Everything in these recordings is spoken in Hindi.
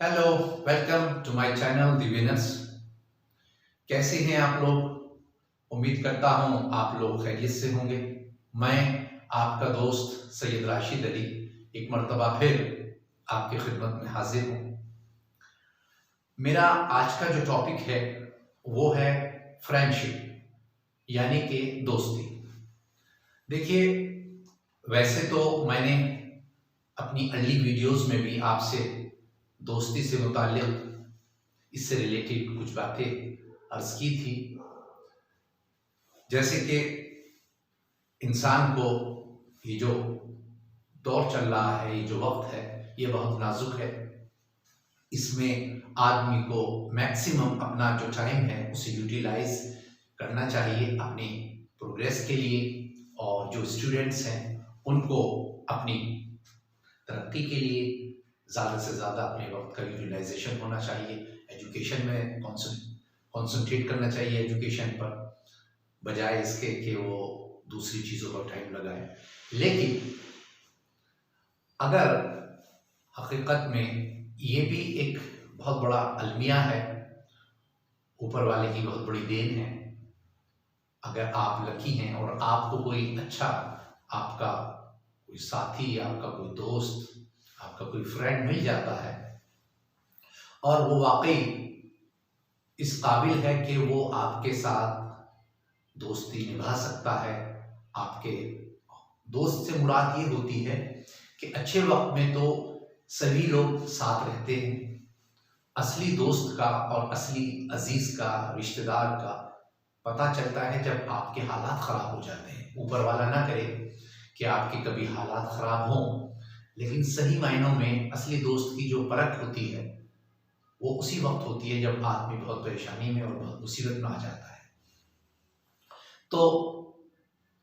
Hello, welcome to my channel the winners. कैसे हैं आप लोग? उम्मीद करता हूं आप लोग खैरियत से होंगे। मैं आपका दोस्त सैयद राशिद अली एक मर्तबा फिर आपकी खिदमत में हाजिर हूं। मेरा आज का जो टॉपिक है वो है फ्रेंडशिप, यानी कि दोस्ती। देखिए, वैसे तो मैंने अपनी अर्ली वीडियोस में भी आपसे दोस्ती से मुताल्लिक इससे रिलेटेड कुछ बातें अर्ज की थी, जैसे कि इंसान को ये जो दौर चल रहा है, ये जो वक्त है, ये बहुत नाजुक है। इसमें आदमी को मैक्सिमम अपना जो टाइम है उसे यूटिलाइज करना चाहिए अपनी प्रोग्रेस के लिए, और जो स्टूडेंट्स हैं उनको अपनी तरक्की के लिए ज़्यादा से ज़्यादा अपने वक्त का यूटिलाइजेशन होना चाहिए। एजुकेशन में कॉन्सेंट्रेट करना चाहिए एजुकेशन पर, बजाय इसके कि वो दूसरी चीज़ों पर टाइम लगाए। लेकिन अगर हकीकत में ये भी एक बहुत बड़ा अलमिया है, ऊपर वाले की बहुत बड़ी देन है। अगर आप लकी हैं और आपको कोई अच्छा, आपका कोई साथी, आपका कोई दोस्त, आपका कोई फ्रेंड मिल जाता है और वो वाकई इस काबिल है कि वो आपके साथ दोस्ती निभा सकता है। आपके दोस्त से मुराद ये होती है कि अच्छे वक्त में तो सभी लोग साथ रहते हैं, असली दोस्त का और असली अजीज का, रिश्तेदार का पता चलता है जब आपके हालात खराब हो जाते हैं। ऊपर वाला ना करे कि आपके कभी हालात खराब हों, लेकिन सही मायनों में असली दोस्त की जो परख होती है वो उसी वक्त होती है जब आदमी बहुत परेशानी में और बहुत मुसीबत में आ जाता है। तो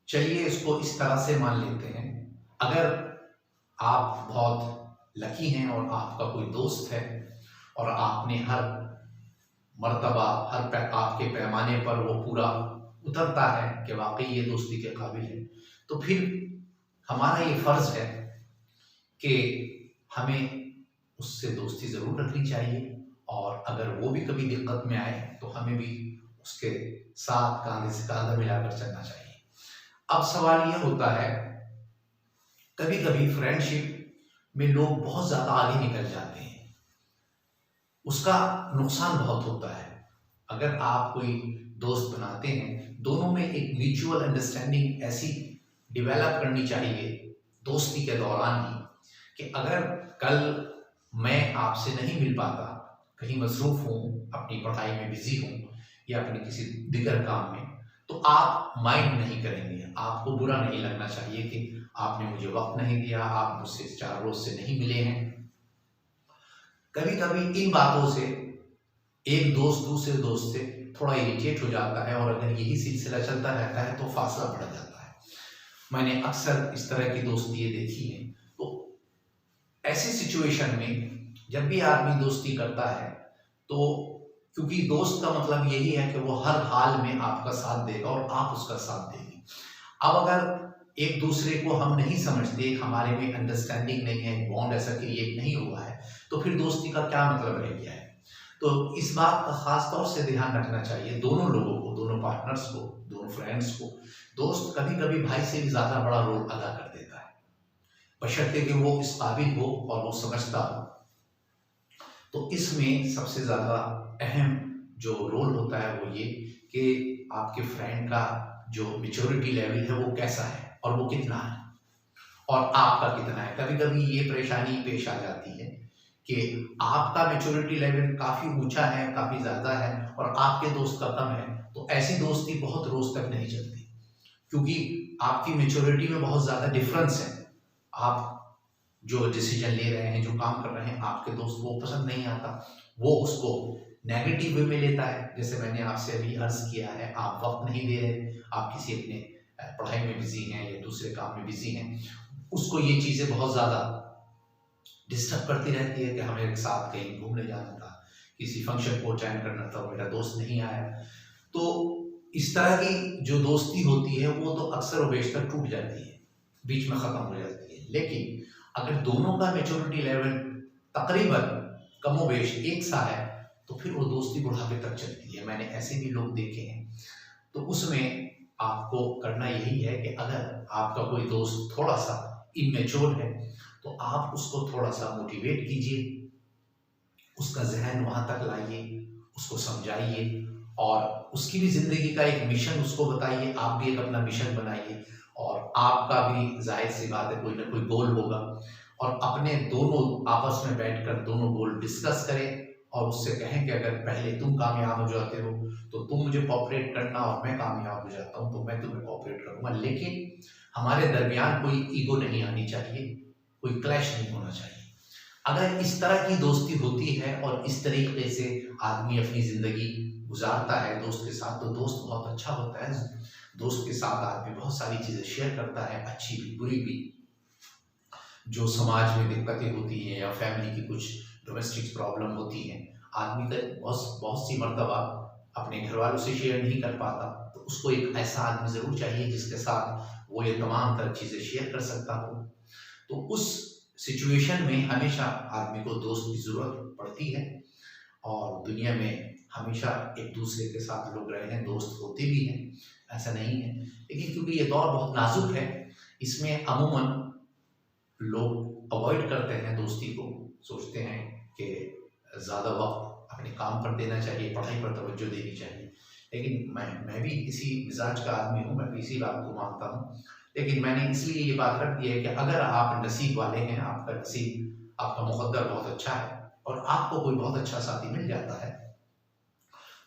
चलिए इसको इस तरह से मान लेते हैं, अगर आप बहुत लकी हैं और आपका कोई दोस्त है और आपने हर मर्तबा आपके पैमाने पर वो पूरा उतरता है कि वाकई ये दोस्ती के काबिल है, तो फिर हमारा ये फर्ज है कि हमें उससे दोस्ती ज़रूर रखनी चाहिए। और अगर वो भी कभी दिक्कत में आए तो हमें भी उसके साथ कांधे से कांधा मिलाकर चलना चाहिए। अब सवाल ये होता है, कभी कभी फ्रेंडशिप में लोग बहुत ज़्यादा आगे निकल जाते हैं, उसका नुकसान बहुत होता है। अगर आप कोई दोस्त बनाते हैं, दोनों में एक म्यूचुअल अंडरस्टैंडिंग ऐसी डेवलप करनी चाहिए दोस्ती के दौरान ही कि अगर कल मैं आपसे नहीं मिल पाता, कहीं मसरूफ़ हूँ, अपनी पढ़ाई में बिजी हूँ या अपने किसी दिगर काम में, तो आप माइंड नहीं करेंगे, आपको बुरा नहीं लगना चाहिए कि आपने मुझे वक्त नहीं दिया, आप मुझसे 4 रोज से नहीं मिले हैं। कभी कभी इन बातों से एक दोस्त दूसरे दोस्त से थोड़ा इरिटेट हो जाता है, और अगर यही सिलसिला चलता रहता है तो फासला बढ़ जाता है। मैंने अक्सर इस तरह की दोस्ती देखी है। तो ऐसी सिचुएशन में जब भी आदमी दोस्ती करता है, तो क्योंकि दोस्त का मतलब यही है कि वो हर हाल में आपका साथ देगा और आप उसका साथ देंगे। अब अगर एक दूसरे को हम नहीं समझते, हमारे में अंडरस्टैंडिंग नहीं है, बॉन्ड ऐसा क्रिएट नहीं हुआ है, तो फिर दोस्ती का क्या मतलब रह गया है। तो इस बात का खास तौर से ध्यान रखना चाहिए दोनों लोगों को, दोनों पार्टनर्स को, दोनों फ्रेंड्स को। दोस्त कभी कभी भाई से भी ज्यादा बड़ा रोल अदा कर देता है, बशर्ते कि वो इस काबिल हो और वो समझता हो। तो इसमें सबसे ज़्यादा अहम जो रोल होता है वो ये कि आपके फ्रेंड का जो मैच्योरिटी लेवल है वो कैसा है और वो कितना है और आपका कितना है। कभी कभी ये परेशानी पेश आ जाती है कि आपका मैच्योरिटी लेवल काफ़ी ऊंचा है, काफ़ी ज़्यादा है, और आपके दोस्त का कम है, तो ऐसी दोस्ती बहुत रोज तक नहीं चलती, क्योंकि आपकी मैच्योरिटी में बहुत ज़्यादा डिफरेंस है। आप जो डिसीजन ले रहे हैं, जो काम कर रहे हैं, आपके दोस्त को पसंद नहीं आता, वो उसको नेगेटिव वे में लेता है। जैसे मैंने आपसे अभी अर्ज किया है, आप वक्त नहीं दे रहे, आप किसी अपने पढ़ाई में बिजी हैं या दूसरे काम में बिजी हैं, उसको ये चीज़ें बहुत ज़्यादा डिस्टर्ब करती रहती है कि हमें एक साथ कहीं घूमने जाना था, किसी फंक्शन को अटेंड करना था, मेरा दोस्त नहीं आया। तो इस तरह की जो दोस्ती होती है वो तो अक्सर और बेशतर टूट जाती है, बीच में ख़त्म हो जाती है। लेकिन अगर दोनों का मैच्योरिटी लेवल तकरीबन कमोबेश एक सा है तो फिर वो दोस्ती बुढ़ापे तक चलती है। मैंने ऐसे भी लोग देखे हैं। तो उसमें आपको करना यही है कि अगर आपका कोई दोस्त थोड़ा सा इमेच्योर है तो आप उसको थोड़ा सा मोटिवेट कीजिए, उसका जहन वहां तक लाइए, उसको समझाइए और उसकी भी जिंदगी का एक मिशन उसको बताइए। आप भी एक अपना मिशन बनाइए और आपका भी जाहिर सी बात है कोई ना कोई गोल होगा, और अपने दोनों आपस में बैठकर दोनों गोल डिस्कस करें और उससे कहें कि अगर पहले तुम कामयाब हो जाते हो तो तुम मुझे कोऑपरेट करना और मैं कामयाब हो जाता हूं तो मैं तुम्हें कोऑपरेट करूंगा, लेकिन हमारे दरमियान कोई ईगो नहीं आनी चाहिए, कोई क्लैश नहीं होना चाहिए। अगर इस तरह की दोस्ती होती है और इस तरीके से आदमी अपनी जिंदगी गुजारता है दोस्त के साथ, तो दोस्त बहुत अच्छा होता है। दोस्त के साथ आदमी बहुत सारी चीजें शेयर करता है, अच्छी भी बुरी भी। जो समाज में दिक्कतें होती हैं या फैमिली की कुछ डोमेस्टिक प्रॉब्लम होती हैं, आदमी का बहुत बहुत सी मर्तबा अपने घर वालों से शेयर नहीं कर पाता, तो उसको एक ऐसा आदमी जरूर चाहिए जिसके साथ वो ये तमाम तरह चीजें शेयर कर सकता हो। तो उस सिचुएशन में हमेशा आदमी को दोस्त की जरूरत पड़ती है और दुनिया में हमेशा एक दूसरे के साथ लोग रहे हैं, दोस्त होते भी हैं, ऐसा नहीं है। लेकिन क्योंकि ये दौर बहुत नाजुक है, इसमें अमूमन लोग अवॉइड करते हैं दोस्ती को, सोचते हैं कि ज़्यादा वक्त अपने काम पर देना चाहिए, पढ़ाई पर तवज्जो देनी चाहिए। लेकिन मैं भी इसी मिजाज का आदमी हूँ, मैं भी इसी बात को मानता हूँ। लेकिन मैंने इसलिए ये बात रख दी है कि अगर आप नसीब वाले हैं, आपका नसीब, आपका मुक़द्दर बहुत अच्छा है और आपको कोई बहुत अच्छा साथी मिल जाता है,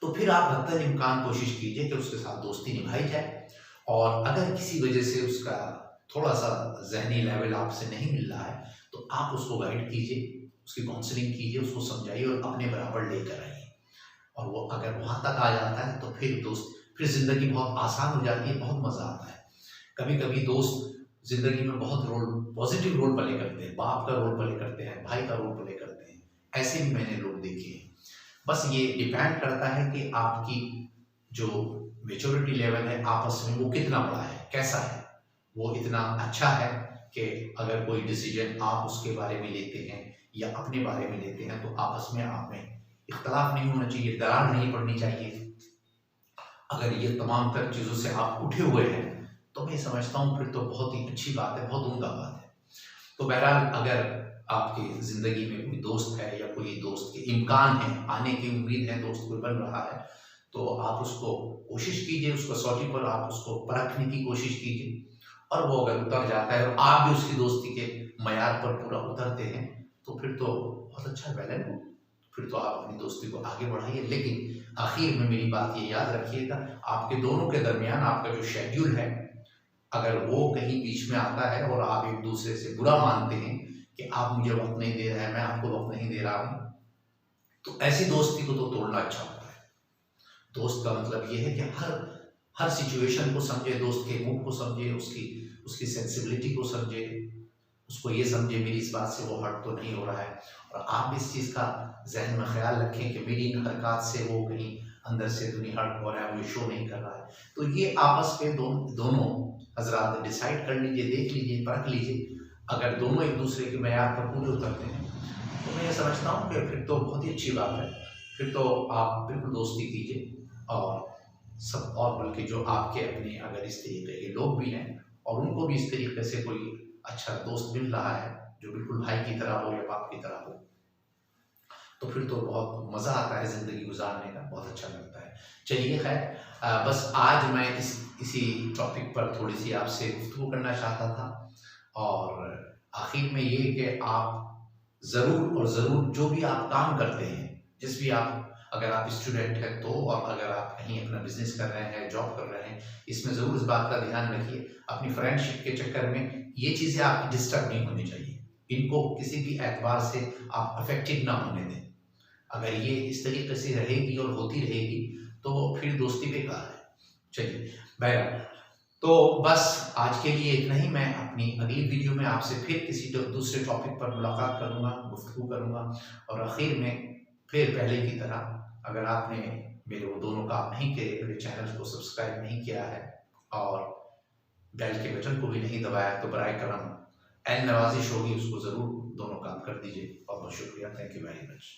तो फिर आप हद्दल इम्कान कोशिश कीजिए कि उसके साथ दोस्ती निभाई जाए। और अगर किसी वजह से उसका थोड़ा सा जहनी लेवल आपसे नहीं मिल रहा है तो आप उसको गाइड कीजिए, उसकी काउंसलिंग कीजिए, उसको समझाइए और अपने बराबर लेकर आइए। और वो अगर वहाँ तक आ जाता है तो फिर ज़िंदगी बहुत आसान हो जाती है, बहुत मज़ा आता है। कभी कभी दोस्त ज़िंदगी में बहुत पॉजिटिव रोल प्ले करते हैं, बाप का रोल प्ले करते हैं, भाई का रोल प्ले करते हैं, ऐसे भी मैंने लोग देखे हैं। बस ये डिपेंड करता है कि आपकी जो मेच्योरिटी लेवल है आपस में वो कितना बड़ा है, कैसा है, वो इतना अच्छा है कि अगर कोई डिसीजन आप उसके बारे में लेते हैं या अपने बारे में लेते हैं तो आपस में आप में इख्तलाफ नहीं होना चाहिए, दरार नहीं पड़नी चाहिए। अगर ये तमाम तर चीज़ों से आप उठे हुए हैं तो मैं समझता हूँ फिर तो बहुत ही अच्छी बात है, बहुत उम्दा बात है। तो बहरहाल अगर आपकी ज़िंदगी में कोई दोस्त है या कोई दोस्त के इम्कान है, आने की उम्मीद है, दोस्त कोई बन रहा है, तो आप उसको कोशिश कीजिए, उसको कसौटी पर आप उसको परखने की कोशिश कीजिए। और वो अगर उतर जाता है और आप भी उसकी दोस्ती के मयार पर पूरा उतरते हैं तो फिर तो बहुत अच्छा बैलेंस हो, फिर तो आप अपनी दोस्ती को आगे बढ़ाइए। लेकिन आखिर में मेरी बात ये याद रखिएगा, आपके दोनों के दरमियान आपका जो शेड्यूल है, अगर वो कहीं बीच में आता है और आप एक दूसरे से बुरा मानते हैं कि आप मुझे वक्त नहीं दे रहे हैं, मैं आपको वक्त नहीं दे रहा हूँ, तो ऐसी दोस्ती को तो तोड़ना अच्छा होता है। दोस्त का मतलब ये है कि हर सिचुएशन को समझे, दोस्त के मूड को समझे, उसकी उसकी सेंसिबिलिटी को समझे, उसको ये समझे मेरी इस बात से वो हर्ट तो नहीं हो रहा है। और आप इस चीज़ का जहन में ख्याल रखें कि मेरी इन हरकत से वो कहीं अंदर से दुनिया हर्ट हो रहा है, मुझे शो नहीं कर रहा है। तो ये आपस में दोनों हजरात डिसाइड कर लीजिए, देख लीजिए, परख लीजिए। अगर दोनों एक दूसरे के मैयार पर पूरे उतरते हैं तो मैं ये समझता हूँ कि फिर तो बहुत ही अच्छी बात है। फिर तो आप बिल्कुल दोस्ती कीजिए और सब, और बल्कि जो आपके अपने अगर इस तरीके के लोग भी हैं और उनको भी इस तरीके से कोई अच्छा दोस्त मिल रहा है जो बिल्कुल भाई की तरह हो या बाप की तरह हो, तो फिर तो बहुत मज़ा आता है ज़िंदगी गुजारने का, बहुत अच्छा लगता है। चलिए खैर, बस आज मैं इसी टॉपिक पर थोड़ी सी आपसे गुफ्तगू करना चाहता था। और आखिर में ये कि आप ज़रूर और ज़रूर जो भी आप काम करते हैं, जिस भी आप, अगर आप स्टूडेंट हैं तो, और अगर आप कहीं अपना बिजनेस कर रहे हैं, जॉब कर रहे हैं, इसमें ज़रूर इस बात का ध्यान रखिए अपनी फ्रेंडशिप के चक्कर में ये चीज़ें आपकी डिस्टर्ब नहीं होनी चाहिए। इनको किसी भी एतबार से आप अफेक्टेड ना होने दें। अगर ये इस तरीके से रहेगी और होती रहेगी तो फिर दोस्ती बेकार है। चलिए बहरहाल, तो बस आज के लिए इतना ही। मैं अपनी अगली वीडियो में आपसे फिर किसी दूसरे टॉपिक पर मुलाकात करूँगा, गुफ्तगू करूँगा। और आखिर में फिर पहले की तरह, अगर आपने मेरे वो दोनों काम नहीं किए, मेरे चैनल को सब्सक्राइब नहीं किया है और बेल के बटन को भी नहीं दबाया, तो बराए करम एन नवाजिश होगी, उसको ज़रूर दोनों काम कर दीजिए। बहुत बहुत शुक्रिया, थैंक यू वेरी मच।